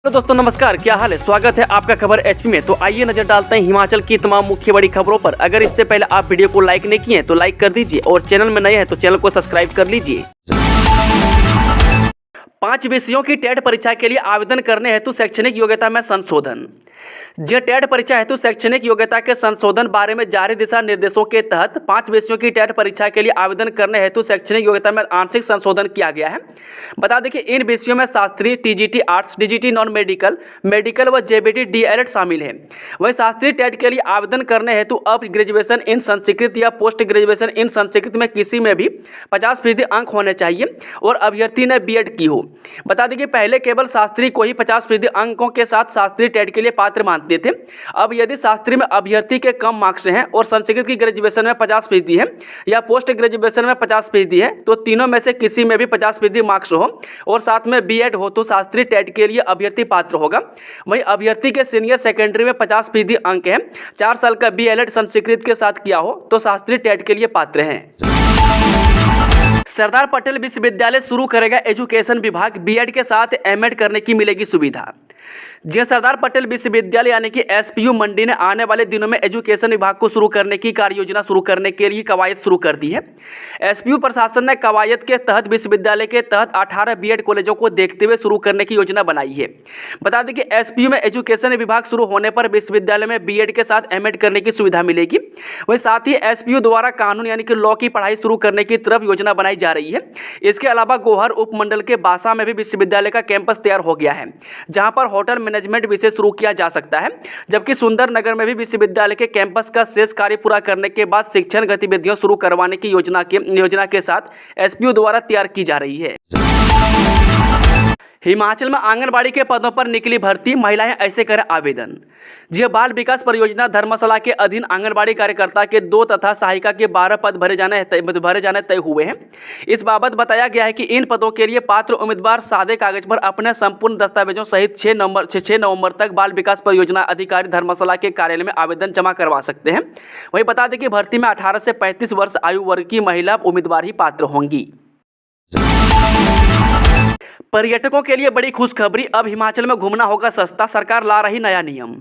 तो दोस्तों नमस्कार, क्या हाल है। स्वागत है आपका खबर एचपी में। तो आइए नजर डालते हैं हिमाचल की तमाम मुख्य बड़ी खबरों पर। अगर इससे पहले आप वीडियो को लाइक नहीं किए हैं तो लाइक कर दीजिए और चैनल में नए हैं तो चैनल को सब्सक्राइब कर लीजिए। 5 विषयों की टेट परीक्षा के लिए आवेदन करने हेतु शैक्षणिक योग्यता में संशोधन। जी टेट परीक्षा हेतु शैक्षणिक योग्यता के संशोधन बारे में जारी दिशा निर्देशों के तहत 5 विषयों की टेट परीक्षा के लिए आवेदन करने हेतु शैक्षणिक योग्यता में आंशिक संशोधन किया गया है। बता दें कि इन विषयों में Shastri, TGT arts, TGT non medical, medical व जेबीटी डीएलएड शामिल है। वहीं शास्त्री टेट के लिए आवेदन करने हेतु अब ग्रेजुएशन इन संस्कृत या पोस्ट ग्रेजुएशन इन संस्कृत में किसी में भी 50% अंक होने चाहिए और अभ्यर्थी ने बीएड की हो। बता दें कि पहले केवल शास्त्री को ही 50% अंकों के साथ शास्त्री टेट के लिए पात्र मानते थे। अब यदि शास्त्री में अभ्यर्थी के कम मार्क्स हैं और संस्कृत की ग्रेजुएशन में 50% है या पोस्ट ग्रेजुएशन में 50% है तो तीनों में से किसी में भी 50% मार्क्स हो और साथ में बीएड हो तो शास्त्री टेट के लिए अभ्यर्थी पात्र होगा। वहीं अभ्यर्थी के सीनियर सेकेंडरी में 50% अंक हैं, 4 साल का बीएलएड संस्कृत के साथ किया हो तो शास्त्री टेट के लिए पात्र हैं। सरदार पटेल विश्वविद्यालय शुरू करेगा एजुकेशन विभाग, बीएड के साथ एमएड करने की मिलेगी सुविधा। जी सरदार पटेल विश्वविद्यालय यानी कि एसपीयू मंडी ने आने वाले दिनों में एजुकेशन विभाग को शुरू करने की कार्य योजना शुरू करने के लिए कवायद शुरू कर दी है। एसपीयू प्रशासन ने कवायद के तहत विश्वविद्यालय के तहत 18 बीएड कॉलेजों को देखते हुए शुरू करने की योजना बनाई है। बता दें कि एसपीयू में एजुकेशन विभाग शुरू होने पर विश्वविद्यालय में बीएड के साथ एमएड करने की सुविधा मिलेगी। वहीं साथ ही एसपीयू द्वारा कानून यानी कि लॉ की पढ़ाई शुरू करने की तरफ योजना बनाई जा रही है। इसके अलावा गोहर उपमंडल के बासा में भी विश्वविद्यालय का कैंपस तैयार हो गया है, जहां पर होटल मैनेजमेंट विषय शुरू किया जा सकता है। जबकि सुंदरनगर में भी विश्वविद्यालय के कैंपस का शेष कार्य पूरा करने के बाद शिक्षण गतिविधियां शुरू करवाने की योजना के साथ एसपीयू द्वारा तैयार की जा रही है। हिमाचल में आंगनबाड़ी के पदों पर निकली भर्ती, महिलाएं ऐसे करें आवेदन। जी बाल विकास परियोजना धर्मशाला के अधीन आंगनबाड़ी कार्यकर्ता के 2 तथा सहायिका के 12 पद भरे जाने तय हुए हैं। इस बाबत बताया गया है कि इन पदों के लिए पात्र उम्मीदवार सादे कागज पर अपने संपूर्ण दस्तावेजों सहित 6 नवंबर तक बाल विकास परियोजना अधिकारी धर्मशाला के कार्यालय में आवेदन जमा करवा सकते हैं। वहीं बता दें कि भर्ती में 18 से 35 वर्ष आयु वर्ग की महिला उम्मीदवार ही पात्र होंगी। पर्यटकों के लिए बड़ी खुशखबरी, अब हिमाचल में घूमना होगा सस्ता, सरकार ला रही नया नियम।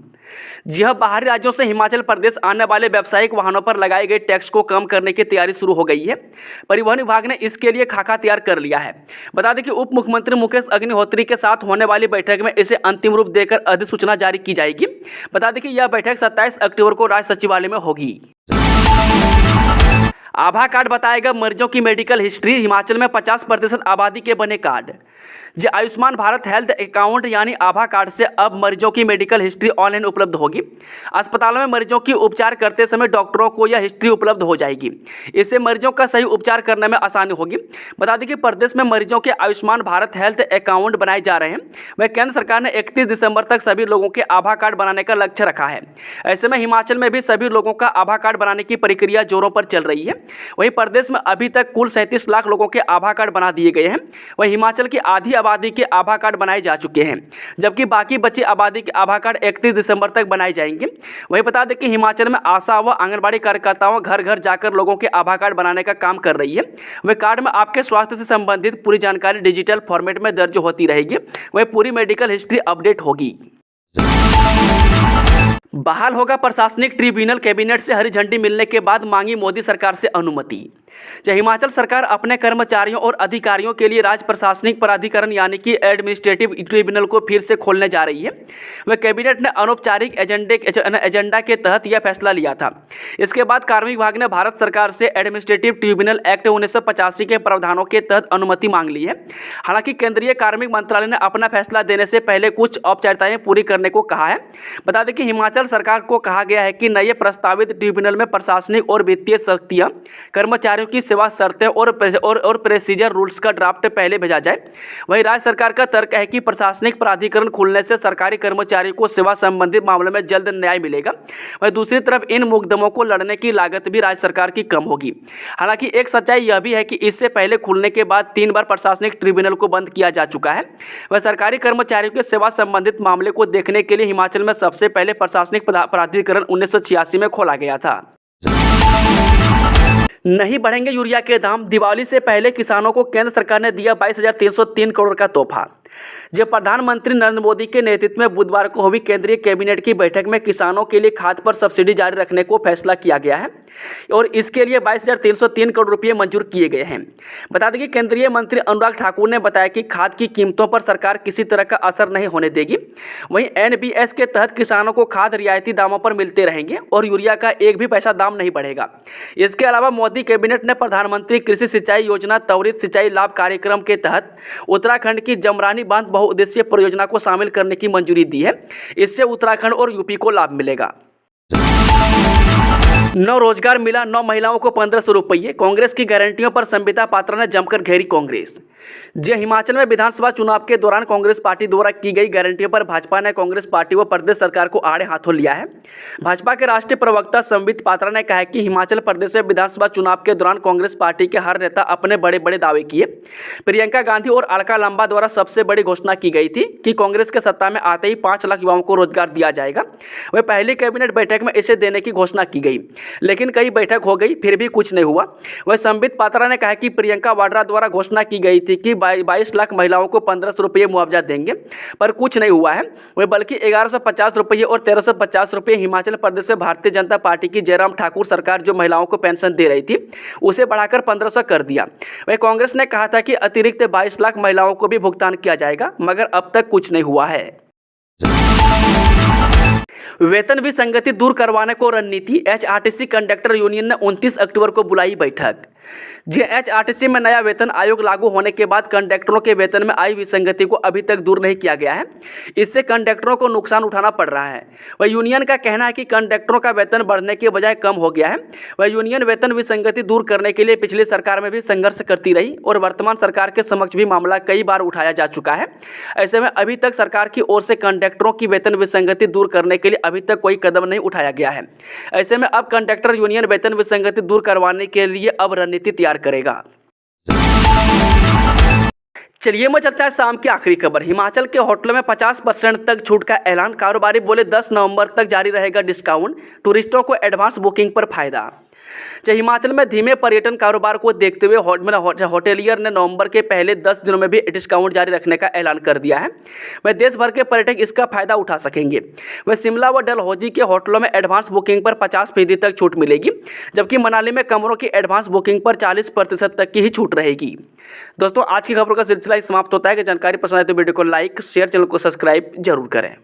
जी हाँ, बाहरी राज्यों से हिमाचल प्रदेश आने वाले व्यावसायिक वाहनों पर लगाए गए टैक्स को कम करने की तैयारी शुरू हो गई है। परिवहन विभाग ने इसके लिए खाका तैयार कर लिया है। बता दें कि उप मुख्यमंत्री मुकेश अग्निहोत्री के साथ होने वाली बैठक में इसे अंतिम रूप देकर अधिसूचना जारी की जाएगी। बता दें कि यह बैठक 27 अक्टूबर को राज्य सचिवालय में होगी। आभा कार्ड बताएगा मरीजों की मेडिकल हिस्ट्री, हिमाचल में 50% आबादी के बने कार्ड। जी आयुष्मान भारत हेल्थ अकाउंट यानी आभा कार्ड से अब मरीजों की मेडिकल हिस्ट्री ऑनलाइन उपलब्ध होगी। अस्पतालों में मरीजों की उपचार करते समय डॉक्टरों को यह हिस्ट्री उपलब्ध हो जाएगी। इससे मरीजों का सही उपचार करने में आसानी होगी। बता दें कि प्रदेश में मरीजों के आयुष्मान भारत हेल्थ अकाउंट बनाए जा रहे हैं। वह केंद्र सरकार ने 31 दिसंबर तक सभी लोगों के आभा कार्ड बनाने का लक्ष्य रखा है। ऐसे में हिमाचल में भी सभी लोगों का आभा कार्ड बनाने की प्रक्रिया जोरों पर चल रही है। वहीं प्रदेश में अभी तक कुल 37 लाख लोगों के आभा कार्ड बना दिए गए हैं। वहीं हिमाचल की आधी आबादी के आभा कार्ड बनाए जा चुके हैं, जबकि बाकी बची आबादी के आभा कार्ड 31 दिसंबर तक बनाए जाएंगे। वहीं बता दें कि हिमाचल में आशा व आंगनबाड़ी कार्यकर्ताओं घर घर जाकर लोगों के आभा कार्ड बनाने का काम कर रही है। वह कार्ड में आपके स्वास्थ्य से संबंधित पूरी जानकारी डिजिटल फॉर्मेट में दर्ज होती रहेगी। वह पूरी मेडिकल हिस्ट्री अपडेट होगी। बहाल होगा प्रशासनिक ट्रिब्यूनल, कैबिनेट से हरी झंडी मिलने के बाद मांगी मोदी सरकार से अनुमति। हिमाचल सरकार अपने कर्मचारियों और अधिकारियों के लिए राज्य प्रशासनिक प्राधिकरण यानी कि एडमिनिस्ट्रेटिव ट्रिब्यूनल को फिर से खोलने जा रही है। वह कैबिनेट ने अनौपचारिक एजेंडा के तहत यह फैसला लिया था। इसके बाद कार्मिक विभाग ने भारत सरकार से एडमिनिस्ट्रेटिव ट्रिब्यूनल एक्ट 1985 के प्रावधानों के तहत अनुमति मांग ली है। हालांकि केंद्रीय कार्मिक मंत्रालय ने अपना फैसला देने से पहले कुछ औपचारिकताएं पूरी करने को कहा है। बता दें कि हिमाचल सरकार को कहा गया है कि नए प्रस्तावित ट्रिब्यूनल में प्रशासनिक और वित्तीय शक्तियां, कर्मचारियों की सेवा शर्तें और प्रोसीजर रूल्स का ड्राफ्ट पहले भेजा जाए। वहीं राज्य सरकार का तर्क है कि प्रशासनिक प्राधिकरण खुलने से सरकारी कर्मचारियों को सेवा संबंधित मामलों में जल्द न्याय मिलेगा। वहीं दूसरी तरफ इन मुकदमों को लड़ने की लागत भी राज्य सरकार की कम होगी। हालांकि एक सच्चाई यह भी है कि इससे पहले खुलने के बाद 3 बार प्रशासनिक ट्रिब्यूनल को बंद किया जा चुका है। वह सरकारी कर्मचारियों के सेवा संबंधित मामले को देखने के लिए हिमाचल में सबसे पहले प्रशासनिक प्राधिकरण 1986 में खोला गया था। नहीं बढ़ेंगे यूरिया के दाम, दिवाली से पहले किसानों को केंद्र सरकार ने दिया 22,303 करोड़ का तोहफा। जब प्रधानमंत्री नरेंद्र मोदी के नेतृत्व में बुधवार को हुई केंद्रीय कैबिनेट की बैठक में किसानों के लिए खाद पर सब्सिडी जारी रखने को फैसला किया गया है और इसके लिए 22,303 करोड़ रुपये मंजूर किए गए हैं। बता दें कि केंद्रीय मंत्री अनुराग ठाकुर ने बताया कि खाद की कीमतों पर सरकार किसी तरह का असर नहीं होने देगी। वहीं NBS के तहत किसानों को खाद रियायती दामों पर मिलते रहेंगे और यूरिया का एक भी पैसा दाम नहीं बढ़ेगा। इसके अलावा मोदी कैबिनेट ने प्रधानमंत्री कृषि सिंचाई योजना त्वरित सिंचाई लाभ कार्यक्रम के तहत उत्तराखंड की जमरानी बांध बहुउद्देशीय परियोजना को शामिल करने की मंजूरी दी है। इससे उत्तराखंड और यूपी को लाभ मिलेगा। 9 रोजगार मिला, 9 महिलाओं को 1500 रुपये। कांग्रेस की गारंटियों पर संबिता पात्रा ने जमकर घेरी कांग्रेस। जी, हिमाचल में विधानसभा चुनाव के दौरान कांग्रेस पार्टी द्वारा की गई गारंटियों पर भाजपा ने कांग्रेस पार्टी व प्रदेश सरकार को आड़े हाथों लिया है। भाजपा के राष्ट्रीय प्रवक्ता संबित पात्रा ने कहा है कि हिमाचल प्रदेश में विधानसभा चुनाव के दौरान कांग्रेस पार्टी के हर नेता अपने बड़े बड़े दावे किए। प्रियंका गांधी और अलका लांबा द्वारा सबसे बड़ी घोषणा की गई थी कि कांग्रेस के सत्ता में आते ही 5 लाख युवाओं को रोजगार दिया जाएगा। वह पहली कैबिनेट बैठक में इसे देने की घोषणा की गई, लेकिन कई बैठक हो गई, फिर भी कुछ नहीं हुआ। वह संबित पात्रा ने कहा कि प्रियंका वाड्रा द्वारा घोषणा की गई थी कि 22 लाख महिलाओं को 1500 रुपये मुआवजा देंगे, पर कुछ नहीं हुआ है। वह बल्कि 1150 रुपये और 1350 रुपये हिमाचल प्रदेश में भारतीय जनता पार्टी की जयराम ठाकुर सरकार जो महिलाओं को पेंशन दे रही थी उसे बढ़ाकर 1500 कर दिया। वह कांग्रेस ने कहा था कि अतिरिक्त 22 लाख महिलाओं को भी भुगतान किया जाएगा, मगर अब तक कुछ नहीं हुआ है। वेतन विसंगति दूर करवाने को रणनीति, HRTC कंडक्टर यूनियन ने 29 अक्टूबर को बुलाई बैठक। जी, HRTC में नया वेतन आयोग लागू होने के बाद कंडक्टरों के वेतन में आई विसंगति को अभी तक दूर नहीं किया गया है। इससे कंडक्टरों को नुकसान उठाना पड़ रहा है। वह यूनियन का कहना है कि कंडक्टरों का वेतन बढ़ने के बजाय कम हो गया है। वह यूनियन वेतन विसंगति दूर करने के लिए पिछली सरकार में भी संघर्ष करती रही और वर्तमान सरकार के समक्ष भी मामला कई बार उठाया जा चुका है। ऐसे में अभी तक सरकार की ओर से कंडक्टरों की वेतन विसंगति दूर करने के लिए अभी तक कोई कदम नहीं उठाया गया है। ऐसे में अब कंडक्टर यूनियन वेतन विसंगति दूर करवाने के लिए अब रणनीति तैयार करेगा। चलिए मैं चलता है शाम की आखिरी खबर। हिमाचल के होटलों में 50% तक छूट का ऐलान। कारोबारी बोले 10 नवंबर तक जारी रहेगा डिस्काउंट। टूरिस्टों को एडवांस बुकिंग पर फायदा। हिमाचल में धीमे पर्यटन कारोबार को देखते हुए होटेलियर ने नवंबर के पहले 10 दिनों में भी डिस्काउंट जारी रखने का ऐलान कर दिया है। वह देश भर के पर्यटक इसका फायदा उठा सकेंगे। वह शिमला व डलहौजी के होटलों में एडवांस बुकिंग पर 50% तक छूट मिलेगी, जबकि मनाली में कमरों की एडवांस बुकिंग पर 40% तक की ही छूट रहेगी। दोस्तों, आज की खबरों का सिलसिला समाप्त होता है। कि जानकारी पसंद आए तो वीडियो को लाइक, शेयर, चैनल को सब्सक्राइब जरूर करें।